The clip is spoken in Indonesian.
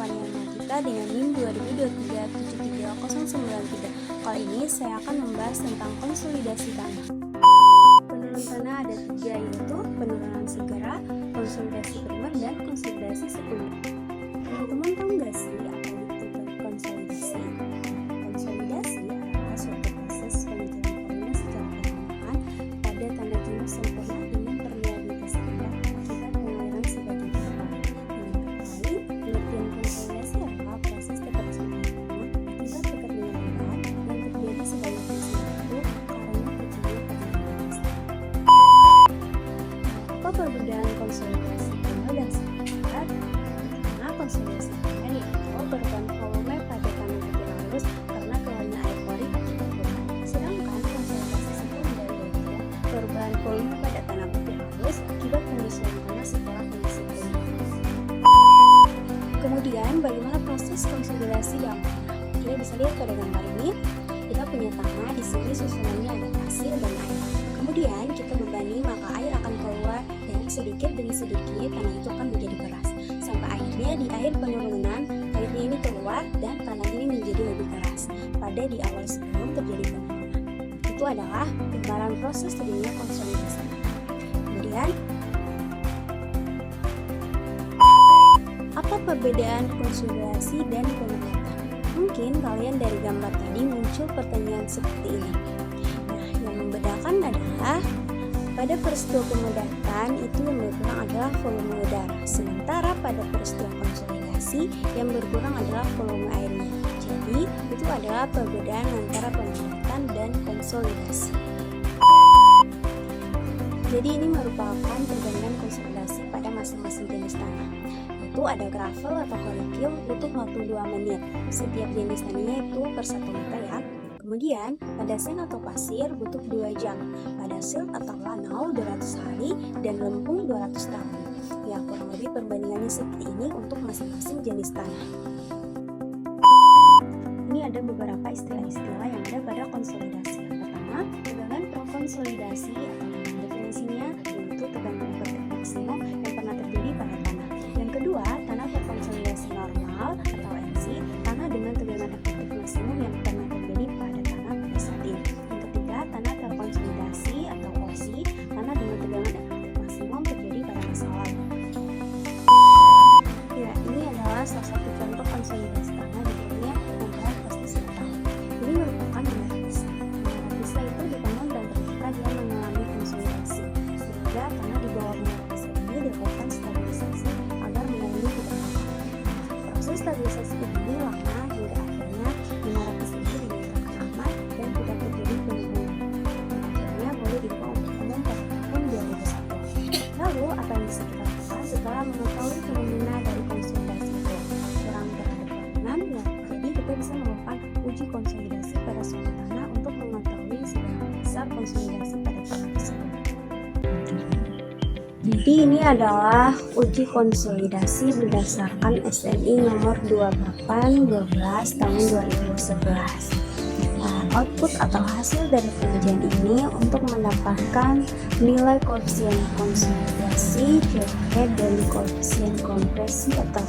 Paniyama kita dengan NIM 2023-73093. Kali ini saya akan membahas tentang konsolidasi tanah. Penurunan tanah ada 3, yaitu penurunan segera, konsolidasi primer, dan konsolidasi sekunder. Teman-teman tahu nggak sih apa itu konsolidasi? Konsolidasi adalah suatu proses pengejaran volume secara perlahan pada tanda jenuh sempurna dengan permeabilitas rendah akibat pengairan sebagai pipa. Pengertian konsolidasi adalah proses keterisian volume akibat kekeringan rendah yang terjadi sebanyak isi waktu karena terjadinya permeabilitas. Apa perbedaan konsolidasi primer dan sekunder? Konsolidasi primer yaitu perubahan volume pada tanah bibir halus karena keluarnya air pori atau berkurang. Sedangkan konsolidasi sekunder yaitu perubahan volume pada tanah bibir halus akibat pengisian tanah setelah kondisi primer. Kemudian bagaimana proses konsolidasi dalam tanah? Kita bisa lihat pada gambar ini. Kita punya tanah, di sini susunannya ada pasir dan air. Kemudian kita bebani, maka air akan keluar dan sedikit demi sedikit tanah itu akan menjadi keras. Sampai akhirnya di akhir penurunan, airnya ini keluar dan tanah ini menjadi lebih keras pada di awal sebelum terjadi penurunan. Itu adalah gambaran proses terjadinya konsolidasi. Kemudian, apa perbedaan konsolidasi dan pemedatan? Mungkin kalian dari gambar tadi muncul pertanyaan seperti ini. Nah, yang membedakan adalah pada peristiwa pemedatan itu yang berkurang adalah volume udara, sementara pada peristiwa konsolidasi yang berkurang adalah volume airnya. Jadi, itu adalah perbedaan antara pemedatan dan konsolidasi. Jadi, ini merupakan perbandingan konsolidasi pada masing-masing jenis tanah. Itu ada gravel atau kerikil butuh waktu 2 menit. Setiap jenis tanahnya itu per 1 meter ya. Kemudian, pada sand atau pasir butuh 2 jam, pada silt atau lanau 200 hari, dan lempung 200 tahun. Ya, kurang lebih perbandingannya seperti ini untuk masing-masing jenis tanah. Ini ada beberapa istilah-istilah yang ada pada konsolidasi. Yang pertama, tegangan prokonsolidasi atau definisinya yaitu tegangan efektif maksimum yang pernah terjadi pada tanah. Yang kedua, tanah berkonsolidasi normal atau NC, tanah dengan tegangan efektif maksimum yang pernah terjadi pada tanah pada saat ini. Yang ketiga, tanah terkonsolidasi atau OC, tanah dengan tegangan efektif maksimum terjadi pada masa lalu. Ya, ini adalah salah satu contoh konsolidasi tanah di dunia yang kalian pasti sudah tahu. Ini merupakan menara pisah. Menara pisah itu dibangun dan ketika dia mengalami konsolidasi, sehingga tanah di bawah menara pisah ini dilakukan stabilisasi agar menara ini tidak patah. Proses stabilisasi ini lama hingga akhirnya menara pisah ini dinyatakan aman dan tidak terjadi penurunan. Akhirnya boleh dibuka untuk umum pada tahun 2001. Lalu, apa yang bisa kita lakukan setelah mengetahui fenomena dari konsolidasi itu? Kurang terhadap bangunan, ya, jadi kita bisa melakukan uji konsolidasi pada suatu tanah untuk mengetahui seberapa besar konsolidasi pada tanah tersebut. Jadi ini adalah uji konsolidasi berdasarkan SNI nomor 28/12 tahun 2011. Nah, output atau hasil dari pengujian ini untuk mendapatkan nilai koefisien konsolidasi, dan koefisien kompresi atau